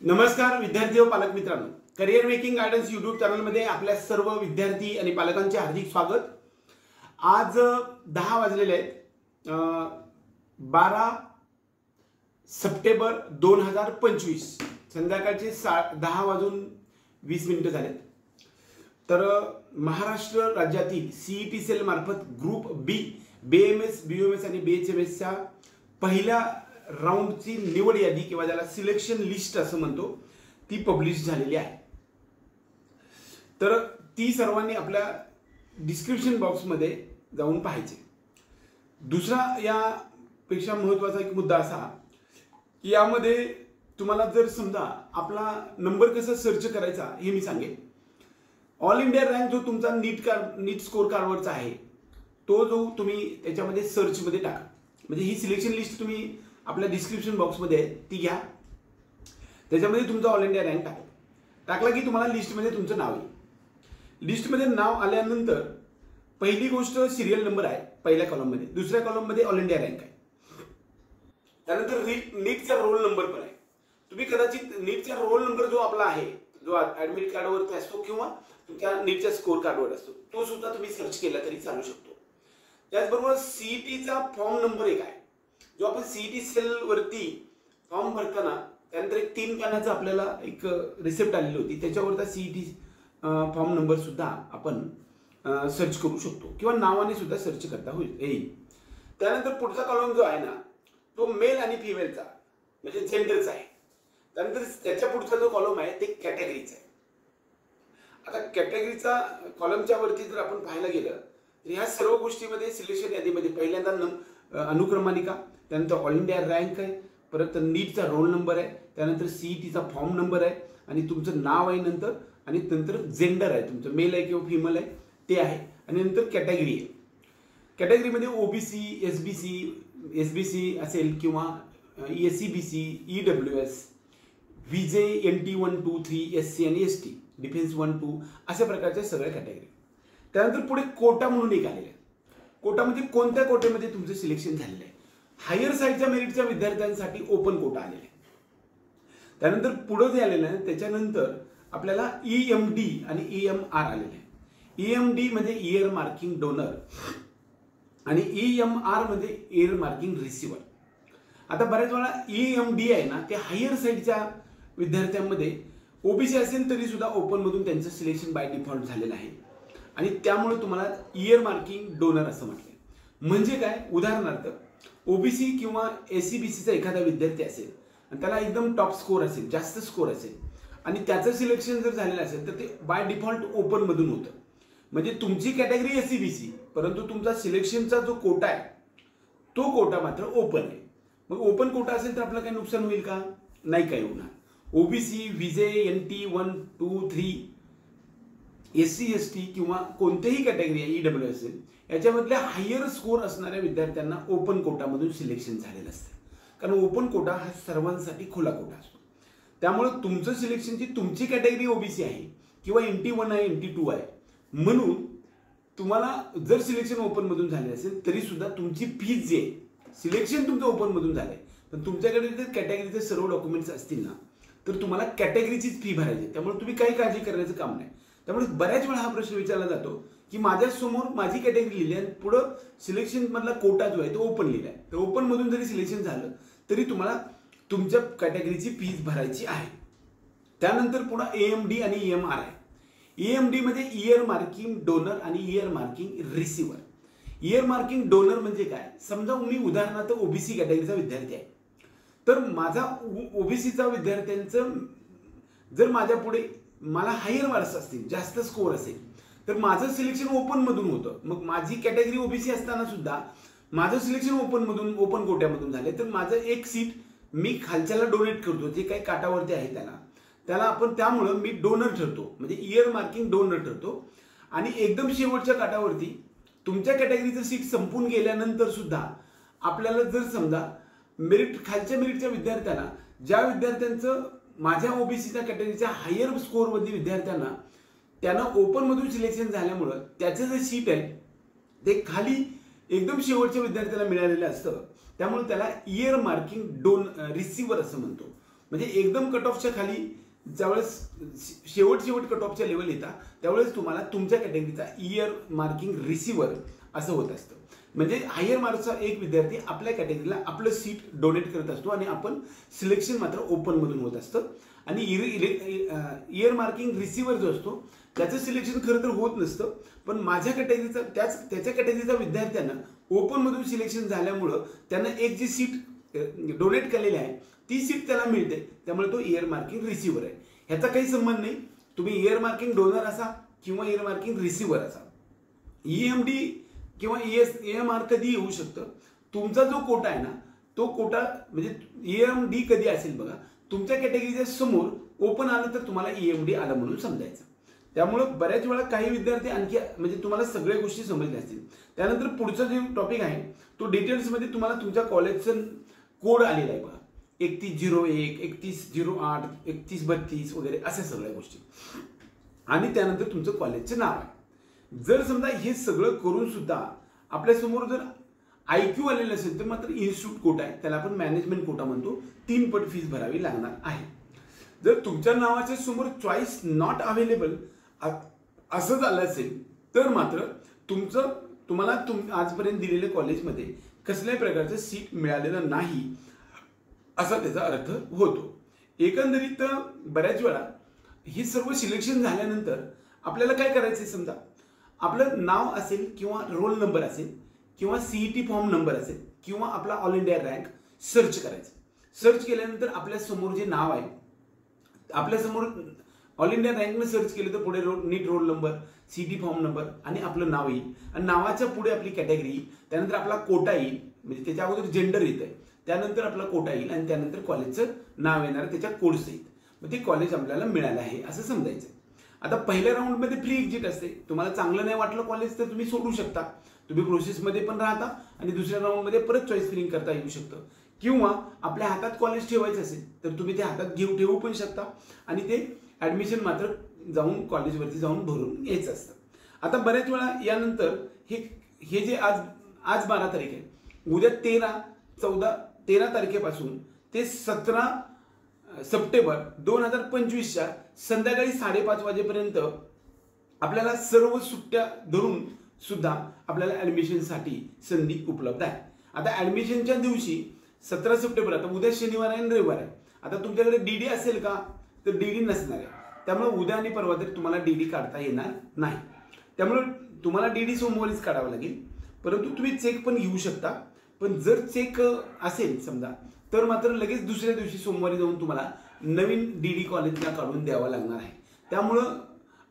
नमस्कार विद्यार्थी व पालक मित्रांनो, करियर मेकिंग गायडन्स यूट्यूब चॅनलमध्ये आपल्या सर्व विद्यार्थी आणि पालकांचे हार्दिक स्वागत। आज 10 वाजलेले आहेत, 12 सप्टेंबर 2025 संध्याकाळचे 10:20 झालेत। तर महाराष्ट्र राज्यातील सीईटी सेल मार्फत ग्रुप बी बीएमएस बीओएमएस आणि बीएचएमएस च्या पहिल्या राउंडची निवड यादी किंवा ज्याला सिलेक्शन लिस्ट असं म्हणतो ती पब्लिश झालेली आहे। तर ती सर्वांनी आपल्या डिस्क्रिप्शन बॉक्स मध्ये जाऊन पाहायचे। दुसरा यापेक्षा महत्त्वाचा एक मुद्दा असा की यामध्ये तुम्हाला जर समजा आपला नंबर कसा सर्च करायचा हे मी सांगेन। ऑल इंडिया रँक जो तुमचा नीट स्कोर कार्डवरचा आहे तो जो तुम्ही त्याच्यामध्ये सर्च मध्ये टाका, म्हणजे ही सिलेक्शन लिस्ट तुम्ही आपल्या डिस्क्रिप्शन बॉक्स मध्ये ती घ्या, त्याच्यामध्ये तुमचा ऑल इंडिया रँक टाकला की तुम्हाला लिस्ट मध्ये तुमचं नाव येईल। लिस्ट मध्ये नाव आल्यानंतर पहिली गोष्ट सिरियल नंबर आहे पहिल्या कॉलम मध्ये, दुसऱ्या कॉलम मध्ये ऑल इंडिया रँक आहे, त्यानंतर नीटचा रोल नंबर पण आहे। तुम्ही कदाचित नीटचा रोल नंबर जो आपला आहे जो ऍडमिट कार्डवर असतो किंवा तुमच्या नीटच्या स्कोर कार्डवर असतो तो सुद्धा तुम्ही सर्च केला तरी चालू शकतो। त्याचबरोबर सीईटीचा फॉर्म नंबर एक आहे जो आपण सीईटी सेल वरती फॉर्म भरताना त्यानंतर एक 3 पानाचा आपल्याला एक रिसिप्ट आलेली होती, त्याच्यावरचा सीईटी फॉर्म नंबर सुद्धा आपण सर्च करू शकतो किंवा नावाने सुद्धा सर्च करता येईल। त्यानंतर पुढचा कॉलम जो आहे ना तो मेल आणि फिमेलचा म्हणजे जेंडरचा आहे। त्यानंतर त्याच्या पुढचा जो कॉलम आहे ते कॅटेगरीचा आहे। आता कॅटेगरीचा कॉलमच्या वरती जर आपण पाहायला गेलं तर ह्या सर्व गोष्टीमध्ये सिलेक्शन यादीमध्ये पहिल्यांदा अनुक्रमानिका, त्यानंतर ऑल इंडिया रँक आहे, परत नीटचा रोल नंबर आहे, त्यानंतर सीईटीचा फॉर्म नंबर आहे आणि तुमचं नाव आहे नंतर, आणि नंतर जेंडर आहे तुमचं मेल आहे किंवा फिमेल आहे ते आहे, आणि नंतर कॅटेगरी आहे। कॅटेगरीमध्ये ओबीसी एसबीसी असेल किंवा SCBC EWS VJ NT 1 2 3 SC आणि ST डिफेन्स 1 2 अशा प्रकारच्या सगळ्या कॅटेगरी। त्यानंतर पुढे कोटा म्हणून एक आलेला आहे। कोटामध्ये कोणत्या कोट्यामध्ये तुमचं सिलेक्शन झालेलं आहे, हायर साईडच्या मेरिटच्या विद्यार्थ्यांसाठी ओपन कोटा आलेला आहे। त्यानंतर पुढे जे आलेलं आहे त्याच्यानंतर आपल्याला EMD आणि EMR आलेलं आहे। EMD म्हणजे इयर मार्किंग डोनर आणि EMR म्हणजे इयर मार्किंग रिसिव्हर। आता बऱ्याच वेळा EMD आहे ना ते हायर साईडच्या विद्यार्थ्यांमध्ये ओबीसी असेल तरी सुद्धा ओपन मधून त्यांचं सिलेक्शन बाय डिफॉल्ट झालेलं आहे आणि त्यामुळे तुम्हाला इयर मार्किंग डोनर असं म्हटलंय। म्हणजे काय, उदाहरणार्थ ओबीसी किंवा एससीबीसीचा एखादा विद्यार्थी असेल आणि त्याला एकदम टॉप स्कोर असेल, जास्त स्कोर असेल आणि त्याचं सिलेक्शन जर झालेलं असेल तर ते बाय डिफॉल्ट ओपन मधून होतं। म्हणजे तुमची कॅटेगरी एससीबीसी परंतु तुमचा सिलेक्शनचा जो कोटा आहे तो कोटा मात्र ओपन आहे। मग ओपन कोटा असेल तर आपलं काही नुकसान होईल का? नाही काही होणार। OBC VJ NT 1 2 3 SC ST किंवा कोणतेही कॅटेगरी आहे ईडब्ल्यू असेल याच्यामधल्या हायर स्कोर असणाऱ्या विद्यार्थ्यांना ओपन कोटामधून सिलेक्शन झालेलं असतं, कारण ओपन कोटा हा सर्वांसाठी खुला कोटा असतो। त्यामुळे तुमचं सिलेक्शनची तुमची कॅटेगरी ओबीसी आहे किंवा NT 1 आहे NT 2 आहे म्हणून तुम्हाला जर सिलेक्शन ओपन मधून झाले असेल तरी सुद्धा तुमची फीज जी आहे, सिलेक्शन तुमचं ओपन मधून झालंय पण तुमच्याकडे जर कॅटेगरीचे सर्व डॉक्युमेंट्स असतील ना तर तुम्हाला कॅटेगरीचीच फी भरायची, त्यामुळे तुम्ही काही काळजी करण्याचं काम नाही। त्यामुळे बऱ्याच वेळा हा प्रश्न विचारला जातो की माझ्या समोर माझी कॅटेगरी लिहिली आणि पुढे सिलेक्शन मधला कोटा जो आहे तो ओपन लिहिलाय, तर ओपन मधून जरी सिलेक्शन झालं तरी तुम्हाला तुमच्या कॅटेगरीची फीज भरायची आहे। त्यानंतर पुढे EMD आणि EMR आहे। EMD म्हणजे इयर मार्किंग डोनर आणि year marking receiver. Year marking donor म्हणजे काय, समजा मी उदाहरणार्थ ओबीसी कॅटेगरीचा विद्यार्थी आहे तर माझा ओबीसीचा विद्यार्थ्यांचं जर माझ्या पुढे मला हायर मार्क्स असतील, जास्त स्कोर असेल तर माझं सिलेक्शन ओपन मधून होतं। मग माझी कॅटेगरी ओबीसी असताना सुद्धा माझं सिलेक्शन ओपन कोट्यामधून झाले तर माझं एक सीट मी खालच्याला डोनेट करतो, जे काही काटावरती आहे त्याला आपण, त्यामुळे मी डोनर ठरतो, म्हणजे इयर मार्किंग डोनर ठरतो। आणि एकदम शेवटच्या काटावरती तुमच्या कॅटेगरीचं सीट संपून गेल्यानंतर सुद्धा आपल्याला जर समजा खालच्या मेरिटच्या विद्यार्थ्यांना, ज्या विद्यार्थ्यांचं माझ्या ओबीसीच्या कॅटेगरीच्या हायर स्कोरवरील विद्यार्थ्यांना त्यांना ओपन मधून सिलेक्शन झाल्यामुळे त्याचं जे सीट आहे ते खाली एकदम शेवटच्या विद्यार्थ्याला मिळालेलं असतं, त्यामुळे त्याला इयर मार्किंग रिसिव्हर असं म्हणतो। म्हणजे एकदम कट ऑफच्या खाली ज्यावेळेस शेवट कट ऑफच्या लेवल येतात त्यावेळेस तुम्हाला तुमच्या कॅटेगरीचा इयर मार्किंग रिसिव्हर असं होत असतं. म्हणजे हायर मार्क्सचा एक विद्यार्थी आपल्या कॅटेगरीला आपलं सीट डोनेट करत असतो आणि आपण सिलेक्शन मात्र ओपन मधून होत असतं. आणि इयर मार्किंग रिसिव्हर जो असतो त्याचं सिलेक्शन खरं तर होत नसतं, पण माझ्या कॅटेगरीचा त्याच्या कॅटेगरीचा विद्यार्थ्यांना ओपन मधून सिलेक्शन झाल्यामुळं त्यांना एक जी सीट डोनेट केलेली आहे ती सीट त्याला मिळते, त्यामुळे तो इयर मार्किंग रिसिव्हर आहे. ह्याचा काही संबंध नाही, तुम्ही इयर मार्किंग डोनर असा किंवा इयर मार्किंग रिसिव्हर असा. EMD किंवा EMR कधी येऊ शकतं. तुमचा जो कोटा आहे ना तो कोटा म्हणजे EMD कधी असेल बघा, तुमच्या कॅटेगरीच्या समोर ओपन आलं तर तुम्हाला EMD आलं म्हणून समजायचं. त्यामुळं बऱ्याच वेळा काही विद्यार्थी आणखी म्हणजे तुम्हाला सगळ्या गोष्टी समजल्या असतील. त्यानंतर पुढचा जो टॉपिक आहे तो डिटेल्समध्ये तुम्हाला तुमच्या कॉलेजचं कोड आलेला आहे बघा, 3101, 3108, 3132 वगैरे अशा सगळ्या गोष्टी. आणि त्यानंतर तुमचं कॉलेजचं नाव आहे. जर समजा हे सगळं करून सुद्धा आपल्यासमोर जर IQ आलेलं असेल तर मात्र इन्स्टिट्यूट कोटा आहे, त्याला आपण मॅनेजमेंट कोटा म्हणतो, 3 पट फीस भरावी लागणार आहे. जर तुमच्या नावाच्या समोर चॉईस नॉट अवेलेबल असं झालं असेल तर मात्र तुम्हाला आजपर्यंत दिलेल्या कॉलेजमध्ये कसल्याही प्रकारचं सीट मिळालेलं नाही असा त्याचा अर्थ होतो. एकंदरीत बऱ्याच वेळा हे सर्व सिलेक्शन झाल्यानंतर आपल्याला काय करायचं, समजा आपलं नाव असेल किंवा रोल नंबर असेल किंवा CET फॉर्म नंबर असेल किंवा आपला ऑल इंडिया रँक सर्च करायचं. सर्च केल्यानंतर आपल्या समोर जे नाव आहे, आपल्यासमोर ऑल इंडिया रँकनं सर्च केलं तर पुढे नीट roll number, CET form number आणि आपलं नाव येईल आणि नावाच्या पुढे आपली कॅटेगरी, त्यानंतर आपला कोटा येईल, म्हणजे त्याच्या अगोदर जेंडर येतं, त्यानंतर आपला कोटा येईल आणि त्यानंतर कॉलेजचं नाव येणार, त्याच्या कोर्स येईल. मग ते कॉलेज आपल्याला मिळालं आहे असं समजायचं. आता पहिल्या राऊंडमध्ये फ्री एक्झिट असते. तुम्हाला चांगलं नाही वाटलं कॉलेज तर तुम्ही सोडू शकता, तुम्ही प्रोसेसमध्ये पण राहता आणि दुसऱ्या राऊंडमध्ये परत चॉईस फिलिंग करता येऊ शकतं. किंवा आपल्या हातात कॉलेज ठेवायचं असेल तर तुम्ही ते हातात ठेवू पण शकता आणि ते ॲडमिशन मात्र जाऊन कॉलेजवरती जाऊन भरून यायचं असतं. आता बऱ्याच वेळा यानंतर हे जे आज 12 तारीख आहे, उद्या 13 तारखेपासून ते 17 सप्टेंबर 2025च्या संध्याकाळी 5:30 वाजेपर्यंत आपल्याला सर्व सुट्ट्या धरून सुद्धा आपल्याला ॲडमिशनसाठी संधी उपलब्ध आहे. आता ॲडमिशनच्या दिवशी 17 सप्टेंबर, आता उद्या शनिवार आहे आणि रविवार आहे. आता तुमच्याकडे DD असेल का तर DD नसणार आहे, त्यामुळे उद्या आणि परवा तरी तुम्हाला DD काढता येणार नाही. त्यामुळे तुम्हाला DD सोमवारीच काढावं लागेल, परंतु तुम्ही चेक पण घेऊ शकता. पण जर चेक असेल समजा तर मात्र लगेच दुसऱ्या दिवशी सोमवारी जाऊन तुम्हाला नवीन DD कॉलेजला काढून द्यावा लागणार आहे. त्यामुळं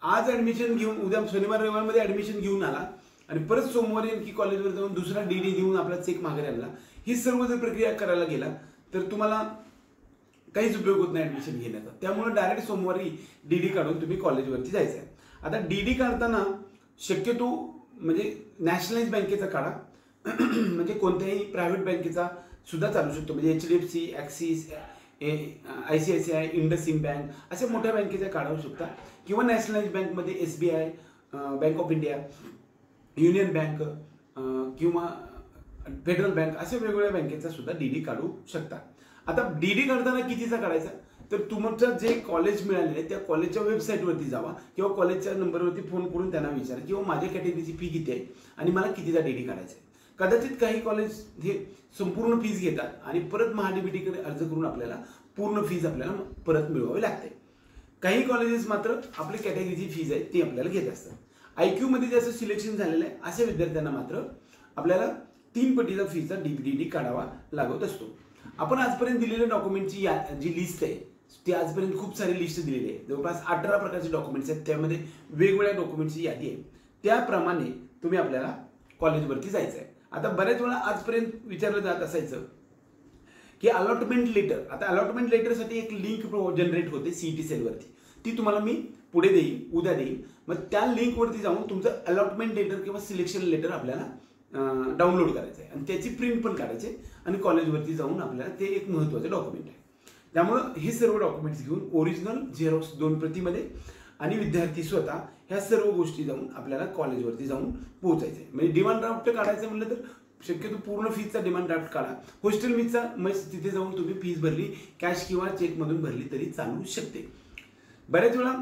आज ॲडमिशन घेऊन उद्या शनिवार रविवारमध्ये ॲडमिशन घेऊन आला आणि परत सोमवारी आणखी कॉलेजवर जाऊन दुसरा DD देऊन आपला चेक मागे आणला, ही सर्व जर प्रक्रिया करायला गेला तर तुम्हाला काहीच उपयोग होत नाही ॲडमिशन घेण्याचा. त्यामुळे डायरेक्ट सोमवारी DD काढून तुम्ही कॉलेजवरती जायचं आहे. आता DD काढताना शक्यतो म्हणजे नॅशनलाइज बँकेचा काढा, म्हणजे कोणत्याही प्रायव्हेट बँकेचा सुद्धा चालू शकतो, म्हणजे HDFC, axis, ICICI, IndusInd bank अशा मोठ्या बँकेच्या काढू शकता. किंवा नॅशनलाइज बँकमध्ये SBI, bank of India, union bank किंवा फेडरल बँक अशा वेगवेगळ्या बँकेचा सुद्धा DD काढू शकता. आता DD काढताना कितीचा काढायचा तर तुमचं जे कॉलेज मिळालेलं आहे त्या कॉलेजच्या वेबसाईटवरती जावा किंवा कॉलेजच्या नंबरवरती फोन करून त्यांना विचारा किंवा माझ्या कॅटेगरीची फी किती आहे आणि मला कितीचा DD काढायचा आहे. कदाचित काही कॉलेज हे संपूर्ण फीज घेतात आणि परत महाडीबीटीकडे अर्ज करून आपल्याला पूर्ण फीज आपल्याला परत मिळवावी लागते. काही कॉलेजेस मात्र आपली कॅटेगरीची फीज आहे ती आपल्याला घेत असतात. IQ मध्ये ज्याचं सिलेक्शन झालेलं आहे अशा विद्यार्थ्यांना मात्र आपल्याला 3 पटीचा फीचा DD काढावा लागत असतो. आपण आजपर्यंत दिलेल्या डॉक्युमेंटची जी लिस्ट आहे ती आजपर्यंत खूप सारी लिस्ट दिलेली आहे, जवळपास 18 प्रकारचे डॉक्युमेंट्स आहेत, त्यामध्ये वेगवेगळ्या डॉक्युमेंटची यादी आहे. त्याप्रमाणे तुम्ही आपल्याला कॉलेजवरती जायचं आहे. आता बऱ्याच वेळा आजपर्यंत विचारलं जात असायचं की अलॉटमेंट लेटर, आता अलॉटमेंट लेटरसाठी एक लिंक जनरेट होते CET सेलवरती, ती तुम्हाला मी पुढे देईन, उद्या देईन. मग त्या लिंकवरती जाऊन तुमचं अलॉटमेंट लेटर किंवा सिलेक्शन लेटर आपल्याला डाउनलोड करायचं आहे आणि त्याची प्रिंट पण काढायची आणि कॉलेजवरती जाऊन आपल्याला ते एक महत्त्वाचं डॉक्युमेंट आहे. त्यामुळं हे सर्व डॉक्युमेंट्स घेऊन ओरिजिनल, झेरॉक्स 2 प्रतीमध्ये आणि विद्यार्थी स्वतः ह्या सर्व गोष्टी जाऊन आपल्याला कॉलेजवरती जाऊन पोहोचायचं आहे. म्हणजे डिमांड ड्राफ्ट काढायचं म्हटलं तर शक्यतो पूर्ण फीजचा डिमांड ड्राफ्ट काढा. हॉस्टेल फीजचा मग तिथे जाऊन तुम्ही फीज भरली, कॅश किंवा चेकमधून भरली तरी चालू शकते. बऱ्याच वेळा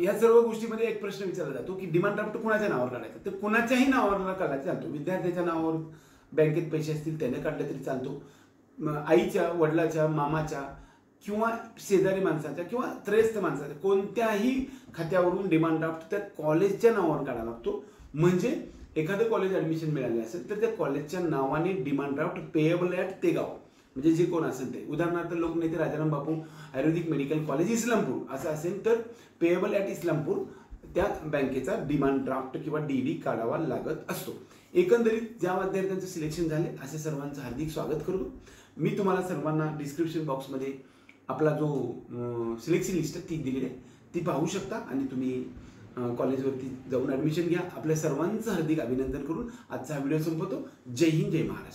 या सर्व गोष्टीमध्ये एक प्रश्न विचारला जातो की डिमांड ड्राफ्ट कुणाच्या नावावर काढायचा. तर कुणाच्याही नावावर काढायचा चालतो. विद्यार्थ्याच्या नावावर बँकेत पैसे असतील त्याने काढले तरी चालतो, आईच्या, वडिलाच्या, मामाच्या किंवा शेजारी माणसाच्या किंवा त्रयस्थ माणसाच्या कोणत्याही खात्यावरून डिमांड ड्राफ्ट त्या कॉलेजच्या नावावर काढावा लागतो. म्हणजे एखादं कॉलेज ॲडमिशन मिळाले असेल तर त्या कॉलेजच्या नावाने डिमांड ड्राफ्ट पेएबल ॲट ते गाव, म्हणजे जे कोण असेल ते, उदाहरणार्थ लोकनेते राजाराम बापू आयुर्वेदिक मेडिकल कॉलेज इस्लामपूर असं असेल तर पेएबल ॲट इस्लामपूर त्या बँकेचा डिमांड ड्राफ्ट किंवा डीडी काढावा लागत असतो. एकंदरीत ज्या विद्यार्थ्यांचं सिलेक्शन झाले असे सर्वांचं हार्दिक स्वागत करतो. मी तुम्हाला सर्वांना डिस्क्रिप्शन बॉक्समध्ये आपला जो सिलेक्शन लिस्ट ती दिलेली आहे ती पाहू शकता आणि तुम्ही कॉलेजवरती जाऊन ॲडमिशन घ्या. आपल्या सर्वांचं हार्दिक अभिनंदन करून आजचा हा व्हिडिओ संपवतो. जय हिंद, जय महाराष्ट्र.